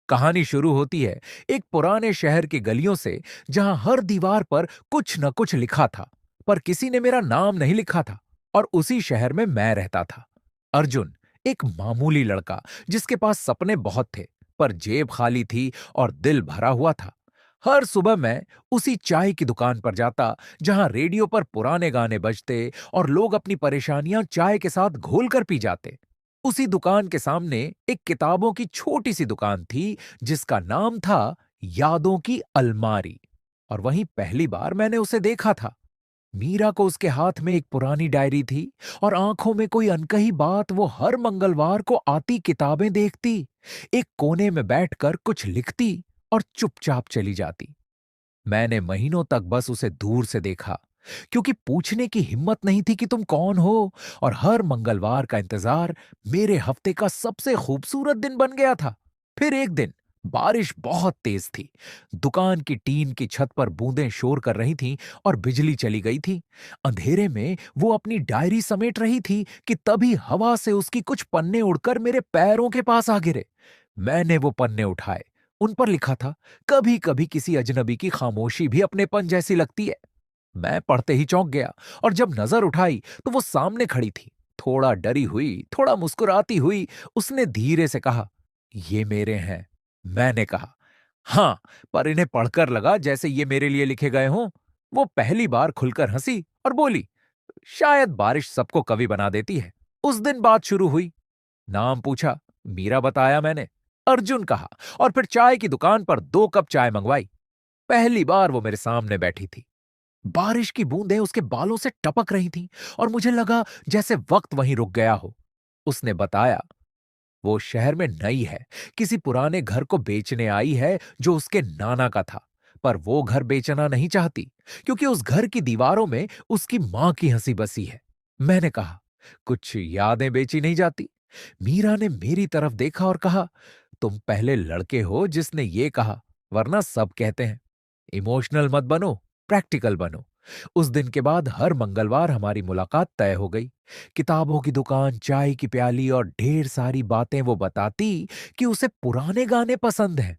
कहानी शुरू होती है एक पुराने शहर की गलियों से, जहां हर दीवार पर कुछ न कुछ लिखा था, पर किसी ने मेरा नाम नहीं लिखा था। और उसी शहर में मैं रहता था। अर्जुन, एक मामूली लड़का जिसके पास सपने बहुत थे, पर जेब खाली थी और दिल भरा हुआ था। हर सुबह मैं उसी चाय की दुकान पर जाता, जहां रेडियो पर पुराने गाने बजते और लोग अपनी परेशानियां चाय के साथ घोल कर पी जाते। उसी दुकान के सामने एक किताबों की छोटी सी दुकान थी, जिसका नाम था यादों की अलमारी। और वहीं पहली बार मैंने उसे देखा था। मीरा को उसके हाथ में एक पुरानी डायरी थी, और आंखों में कोई अनकही बात। वो हर मंगलवार को आती, किताबें देखती, एक कोने में बैठकर कुछ लिखती और चुपचाप चली जाती। मैंने महीनों तक बस उसे दूर से देखा, क्योंकि पूछने की हिम्मत नहीं थी कि तुम कौन हो। और हर मंगलवार का इंतजार मेरे हफ्ते का सबसे खूबसूरत दिन बन गया था। फिर एक दिन बारिश बहुत तेज थी। दुकान की टीन की छत पर बूंदें शोर कर रही थीं और बिजली चली गई थी। अंधेरे में वो अपनी डायरी समेट रही थी कि तभी हवा से उसकी कुछ पन्ने उड़कर मेरे पैरों के पास आ गिरे। मैंने वो पन्ने उठाए। उन पर लिखा था, कभी कभी किसी अजनबी की खामोशी भी अपनेपन जैसी लगती है। मैं पढ़ते ही चौंक गया, और जब नजर उठाई तो वो सामने खड़ी थी। थोड़ा डरी हुई, थोड़ा मुस्कुराती हुई, उसने धीरे से कहा, ये मेरे हैं। मैंने कहा, हाँ, पर इन्हें पढ़कर लगा जैसे ये मेरे लिए लिखे गए हों। वो पहली बार खुलकर हंसी और बोली, शायद बारिश सबको कवि बना देती है। उस दिन बात शुरू हुई। नाम पूछा, मीरा बताया मैंने। अर्जुन कहा, और फिर चाय की दुकान पर 2 कप चाय मंगवाई। पहली बार वो मेरे सामने बैठी थी। बारिश की बूंदें उसके बालों से टपक रही थीं, और मुझे लगा जैसे वक्त वहीं रुक गया हो। उसने बताया, वो शहर में नई है, किसी पुराने घर को बेचने आई है जो उसके नाना का था। पर वो घर बेचना नहीं चाहती, क्योंकि उस घर की दीवारों में उसकी मां की हंसी बसी है। मैंने कहा, कुछ यादें बेची नहीं जाती। मीरा ने मेरी तरफ देखा और कहा, तुम पहले लड़के हो जिसने ये कहा, वरना सब कहते हैं। इमोशनल मत बनो, प्रैक्टिकल बनो। उस दिन के बाद हर मंगलवार हमारी मुलाकात तय हो गई। किताबों की दुकान, चाय की प्याली और ढेर सारी बातें। वो बताती कि उसे पुराने गाने पसंद हैं,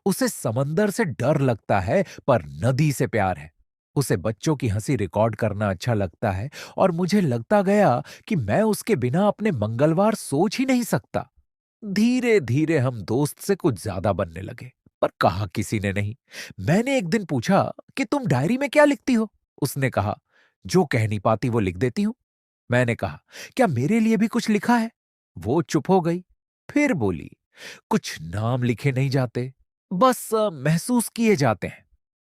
उसे समंदर से डर लगता है, पर नदी से प्यार है। उसे बच्चों की हंसी रिकॉर्ड करना अच्छा लगता है, और मुझे लगता गया कि मैं उसके बिना अपने मंगलवार सोच ही नहीं सकता। धीरे धीरे हम दोस्त से कुछ ज्यादा बनने लगे, पर कहा किसी ने नहीं। मैंने एक दिन पूछा कि तुम डायरी में क्या लिखती हो। उसने कहा, जो कह नहीं पाती वो लिख देती हूं। मैंने कहा, क्या मेरे लिए भी कुछ लिखा है? वो चुप हो गई। फिर बोली, कुछ नाम लिखे नहीं जाते, बस महसूस किए जाते हैं।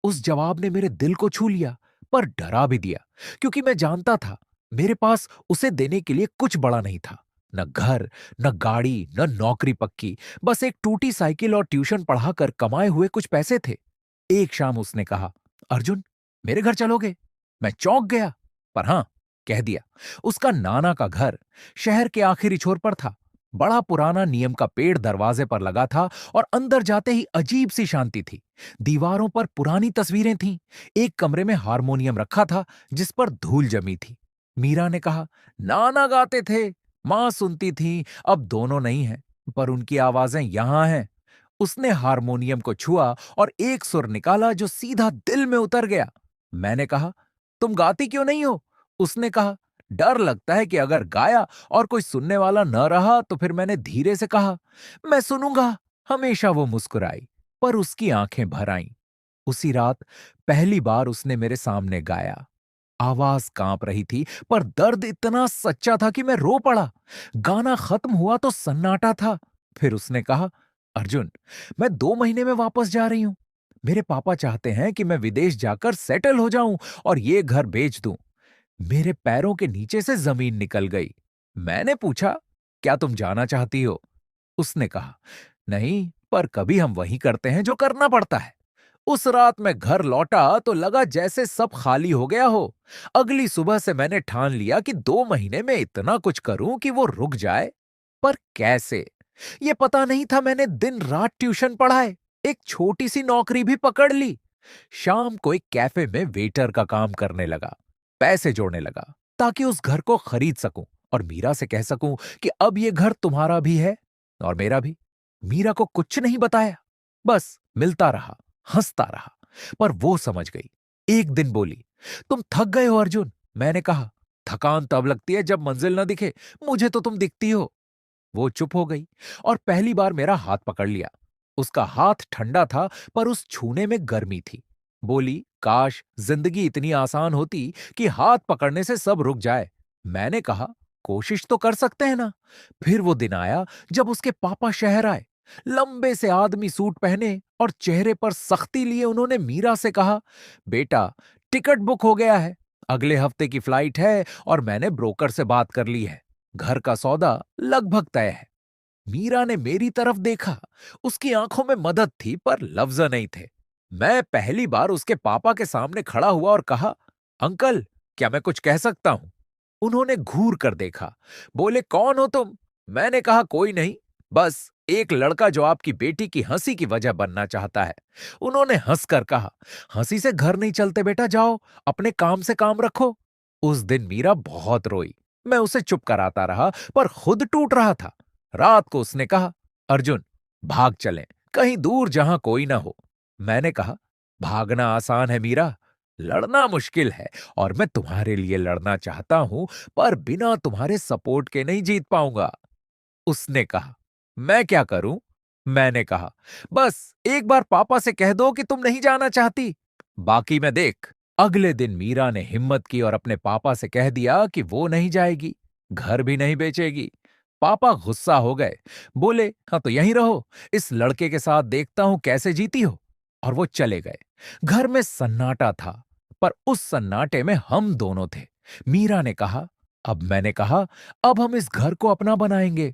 उस जवाब ने मेरे दिल को छू लिया, पर डरा भी दिया, क्योंकि मैं जानता था मेरे पास उसे देने के लिए कुछ बड़ा नहीं था। न घर, न गाड़ी, न नौकरी पक्की, बस एक टूटी साइकिल और ट्यूशन पढ़ाकर कमाए हुए कुछ पैसे थे। एक शाम उसने कहा, अर्जुन, मेरे घर चलोगे? मैं चौंक गया, पर हां, कह दिया। उसका नाना का घर शहर के आखिरी छोर पर था। बड़ा पुराना नीम का पेड़ दरवाजे पर लगा था, और अंदर जाते ही अजीब सी शांति थी। दीवारों पर पुरानी तस्वीरें थीं। एक कमरे में हारमोनियम रखा था, जिस पर धूल जमी थी। मीरा ने कहा, नाना गाते थे, मां सुनती थी, अब दोनों नहीं हैं, पर उनकी आवाजें यहां हैं। उसने हारमोनियम को छुआ और एक सुर निकाला जो सीधा दिल में उतर गया। मैंने कहा, तुम गाती क्यों नहीं हो? उसने कहा, डर लगता है कि अगर गाया और कोई सुनने वाला न रहा तो। फिर मैंने धीरे से कहा, मैं सुनूंगा। हमेशा वो मुस्कुराई, पर उसकी आंखें भर आईं। उसी रात पहली बार उसने मेरे सामने गाया। आवाज कांप रही थी, पर दर्द इतना सच्चा था कि मैं रो पड़ा। गाना खत्म हुआ तो सन्नाटा था। फिर उसने कहा, अर्जुन, मैं 2 महीने में वापस जा रही हूं। मेरे पापा चाहते हैं कि मैं विदेश जाकर सेटल हो जाऊं और ये घर बेच दूं। मेरे पैरों के नीचे से जमीन निकल गई। मैंने पूछा, क्या तुम जाना चाहती हो? उसने कहा, नहीं, पर कभी हम वही करते हैं जो करना पड़ता है। उस रात मैं घर लौटा तो लगा जैसे सब खाली हो गया हो। अगली सुबह से मैंने ठान लिया कि 2 महीने में इतना कुछ करूं कि वो रुक जाए। पर कैसे? ये पता नहीं था। मैंने दिन रात ट्यूशन पढ़ाए, एक छोटी सी नौकरी भी पकड़ ली। शाम को एक कैफे में वेटर का काम करने लगा। पैसे जोड़ने लगा, ताकि उस घर को खरीद सकूं और मीरा से कह सकूं कि अब ये घर तुम्हारा भी है और मेरा भी। मीरा को कुछ नहीं बताया, बस मिलता रहा, हंसता रहा। पर वो समझ गई। एक दिन बोली, तुम थक गए हो अर्जुन। मैंने कहा, थकान तब लगती है जब मंजिल न दिखे, मुझे तो तुम दिखती हो। वो चुप हो गई और पहली बार मेरा हाथ पकड़ लिया। उसका हाथ ठंडा था, पर उस छूने में गर्मी थी। बोली, काश जिंदगी इतनी आसान होती कि हाथ पकड़ने से सब रुक जाए। मैंने कहा, कोशिश तो कर सकते हैं ना। फिर वो दिन आया जब उसके पापा शहर आए। लंबे से आदमी सूट पहने और चेहरे पर सख्ती लिए उन्होंने मीरा से कहा, बेटा, टिकट बुक हो गया है, अगले हफ्ते की फ्लाइट है और मैंने ब्रोकर से बात कर ली है। घर का सौदा लगभग तय है। मीरा ने मेरी तरफ देखा। उसकी आंखों में मदद थी, पर लफ्ज नहीं थे। मैं पहली बार उसके पापा के सामने खड़ा हुआ और कहा, अंकल, क्या मैं कुछ कह सकता हूं? उन्होंने घूर कर देखा। बोले, कौन हो तुम? मैंने कहा, कोई नहीं, बस एक लड़का जो आपकी बेटी की हंसी की वजह बनना चाहता है। उन्होंने हंसकर कहा, हंसी से घर नहीं चलते बेटा, जाओ अपने काम से काम रखो। उस दिन मीरा बहुत रोई। मैं उसे चुप कराता रहा, पर खुद टूट रहा था। रात को उसने कहा, अर्जुन, भाग चलें, कहीं दूर जहां कोई ना हो। मैंने कहा, भागना आसान है मीरा, लड़ना मुश्किल है। और मैं तुम्हारे लिए लड़ना चाहता हूं, पर बिना तुम्हारे सपोर्ट के नहीं जीत पाऊंगा। उसने कहा, मैं क्या करूं? मैंने कहा, बस एक बार पापा से कह दो कि तुम नहीं जाना चाहती, बाकी मैं देख। अगले दिन मीरा ने हिम्मत की और अपने पापा से कह दिया कि वो नहीं जाएगी, घर भी नहीं बेचेगी। पापा गुस्सा हो गए। बोले, हाँ तो यहीं रहो, इस लड़के के साथ देखता हूं कैसे जीती हो। और वो चले गए। घर में सन्नाटा था, पर उस सन्नाटे में हम दोनों थे। मीरा ने कहा, अब मैंने कहा, अब हम इस घर को अपना बनाएंगे।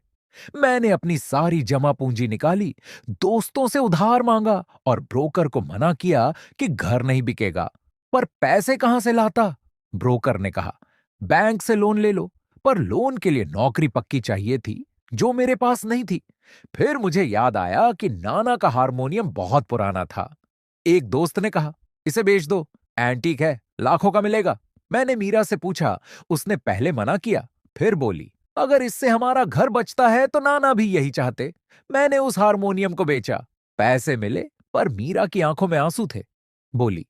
मैंने अपनी सारी जमा पूंजी निकाली, दोस्तों से उधार मांगा और ब्रोकर को मना किया कि घर नहीं बिकेगा। पर पैसे कहां से लाता? ब्रोकर ने कहा, बैंक से लोन ले लो। पर लोन के लिए नौकरी पक्की चाहिए थी, जो मेरे पास नहीं थी। फिर मुझे याद आया कि नाना का हारमोनियम बहुत पुराना था। एक दोस्त ने कहा, इसे बेच दो, एंटीक है, लाखों का मिलेगा। मैंने मीरा से पूछा, उसने पहले मना किया, फिर बोली, अगर इससे हमारा घर बचता है तो नाना भी यही चाहते। मैंने उस हारमोनियम को बेचा, पैसे मिले, पर मीरा की आंखों में आंसू थे। बोली,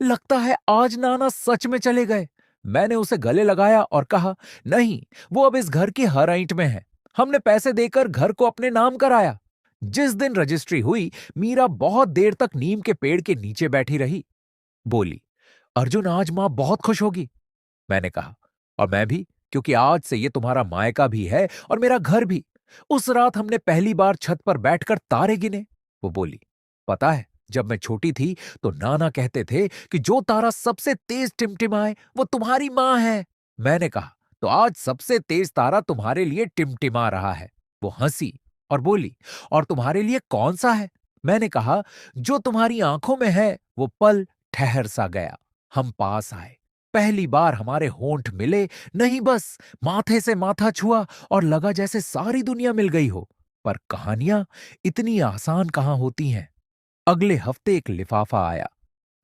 लगता है आज नाना सच में चले गए। मैंने उसे गले लगाया और कहा, नहीं, वो अब इस घर की हर ईंट में है। हमने पैसे देकर घर को अपने नाम कराया। जिस दिन रजिस्ट्री हुई, मीरा बहुत देर तक नीम के पेड़ के नीचे बैठी रही। बोली, अर्जुन, आज मां बहुत खुश होगी। मैंने कहा, और मैं भी, क्योंकि आज से ये तुम्हारा मायका भी है और मेरा घर भी। उस रात हमने पहली बार छत पर बैठकर तारे गिने। वो बोली, पता है, जब मैं छोटी थी तो नाना कहते थे कि जो तारा सबसे तेज टिमटिमाए वो तुम्हारी मां है। मैंने कहा, तो आज सबसे तेज तारा तुम्हारे लिए टिमटिमा रहा है। वो हंसी और बोली, और तुम्हारे लिए कौन सा है? मैंने कहा, जो तुम्हारी आंखों में है। वो पल ठहर सा गया। हम पास आए। पहली बार हमारे होंठ मिले, नहीं, बस माथे से माथा छुआ और लगा जैसे सारी दुनिया मिल गई हो। पर कहानियां इतनी आसान कहां होती हैं। अगले हफ्ते एक लिफाफा आया,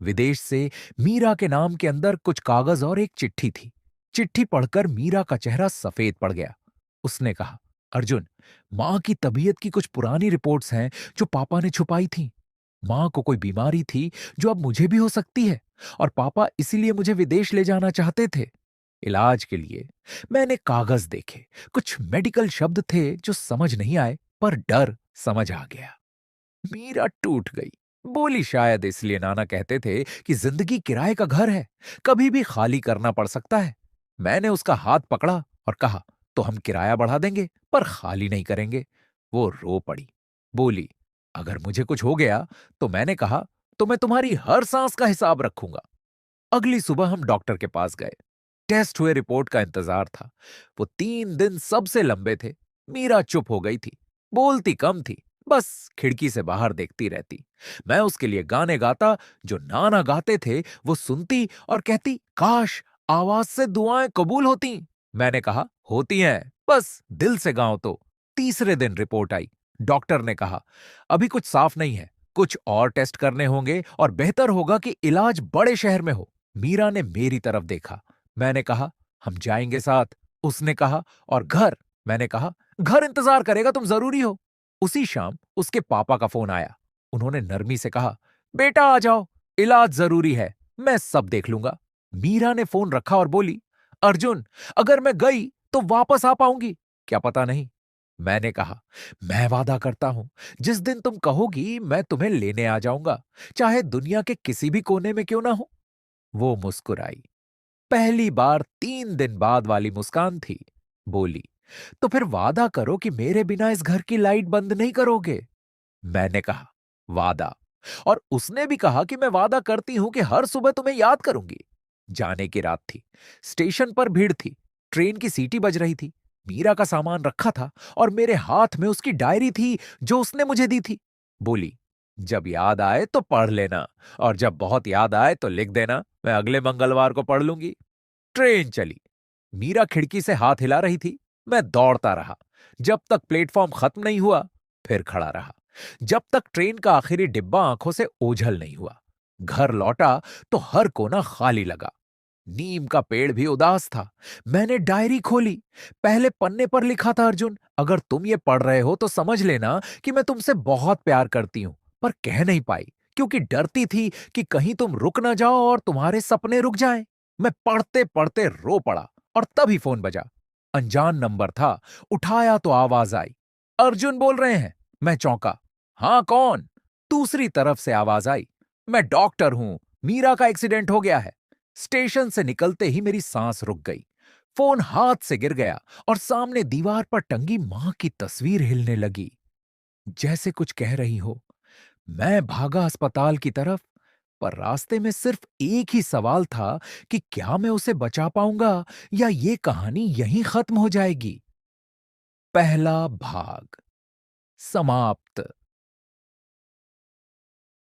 विदेश से। मीरा के नाम के अंदर कुछ कागज और एक चिट्ठी थी। चिट्ठी पढ़कर मीरा का चेहरा सफेद पड़ गया। उसने कहा, अर्जुन, मां की तबीयत की कुछ पुरानी रिपोर्ट्स हैं जो पापा ने छुपाई थी। मां को कोई बीमारी थी जो अब मुझे भी हो सकती है, और पापा इसीलिए मुझे विदेश ले जाना चाहते थे, इलाज के लिए। मैंने कागज देखे, कुछ मेडिकल शब्द थे जो समझ नहीं आए, पर डर समझ आ गया। मीरा टूट गई। बोली, शायद इसलिए नाना कहते थे कि जिंदगी किराए का घर है, कभी भी खाली करना पड़ सकता है। मैंने उसका हाथ पकड़ा और कहा, तो हम किराया बढ़ा देंगे, पर खाली नहीं करेंगे। वो रो पड़ी। बोली, अगर मुझे कुछ हो गया तो? मैंने कहा, तो मैं तुम्हारी हर सांस का हिसाब रखूंगा। अगली सुबह हम डॉक्टर के पास गए। टेस्ट हुए, रिपोर्ट का इंतजार था। वो 3 दिन सबसे लंबे थे। मीरा चुप हो गई थी, बोलती कम थी, बस खिड़की से बाहर देखती रहती। मैं उसके लिए गाने गाता, जो नाना गाते थे। वो सुनती और कहती, काश आवाज से दुआएं कबूल होती। मैंने कहा, होती हैं, बस दिल से गाओ तो। तीसरे दिन रिपोर्ट आई। डॉक्टर ने कहा, अभी कुछ साफ नहीं है, कुछ और टेस्ट करने होंगे और बेहतर होगा कि इलाज बड़े शहर में हो। मीरा ने मेरी तरफ देखा। मैंने कहा, हम जाएंगे साथ। उसने कहा, और घर? मैंने कहा, घर इंतजार करेगा, तुम जरूरी हो। उसी शाम उसके पापा का फोन आया। उन्होंने नरमी से कहा, बेटा आ जाओ, इलाज जरूरी है, मैं सब देख लूंगा। मीरा ने फोन रखा और बोली, अर्जुन, अगर मैं गई तो वापस आ पाऊंगी? क्या पता नहीं। मैंने कहा, मैं वादा करता हूं, जिस दिन तुम कहोगी मैं तुम्हें लेने आ जाऊंगा, चाहे दुनिया के किसी भी कोने में क्यों ना हो। वो मुस्कुराई, पहली बार 3 दिन बाद वाली मुस्कान थी। बोली, तो फिर वादा करो कि मेरे बिना इस घर की लाइट बंद नहीं करोगे। मैंने कहा, वादा। और उसने भी कहा कि मैं वादा करती हूं कि हर सुबह तुम्हें याद करूंगी। जाने की रात थी। स्टेशन पर भीड़ थी। ट्रेन की सीटी बज रही थी। मीरा का सामान रखा था और मेरे हाथ में उसकी डायरी थी जो उसने मुझे दी थी। बोली, जब याद आए तो पढ़ लेना, और जब बहुत याद आए तो लिख देना, मैं अगले मंगलवार को पढ़ लूंगी। ट्रेन चली। मीरा खिड़की से हाथ हिला रही थी। मैं दौड़ता रहा जब तक प्लेटफॉर्म खत्म नहीं हुआ। फिर खड़ा रहा जब तक ट्रेन का आखिरी डिब्बा आंखों से ओझल नहीं हुआ। घर लौटा तो हर कोना खाली लगा। नीम का पेड़ भी उदास था। मैंने डायरी खोली। पहले पन्ने पर लिखा था, अर्जुन, अगर तुम ये पढ़ रहे हो तो समझ लेना कि मैं तुमसे बहुत प्यार करती हूं, पर कह नहीं पाई क्योंकि डरती थी कि कहीं तुम रुक ना जाओ और तुम्हारे सपने रुक जाएं। मैं पढ़ते पढ़ते रो पड़ा और तभी फोन बजा। अनजान नंबर था। उठाया तो आवाज आई, अर्जुन बोल रहे हैं। मैं चौंका। हाँ, कौन? दूसरी तरफ से आवाज आई, मैं डॉक्टर हूं, मीरा का एक्सीडेंट हो गया है। स्टेशन से निकलते ही मेरी सांस रुक गई। फोन हाथ से गिर गया और सामने दीवार पर टंगी मां की तस्वीर हिलने लगी, जैसे कुछ कह रही हो। मैं भागा अस्पताल की तरफ, पर रास्ते में सिर्फ एक ही सवाल था कि क्या मैं उसे बचा पाऊंगा या ये कहानी यहीं खत्म हो जाएगी। पहला भाग समाप्त।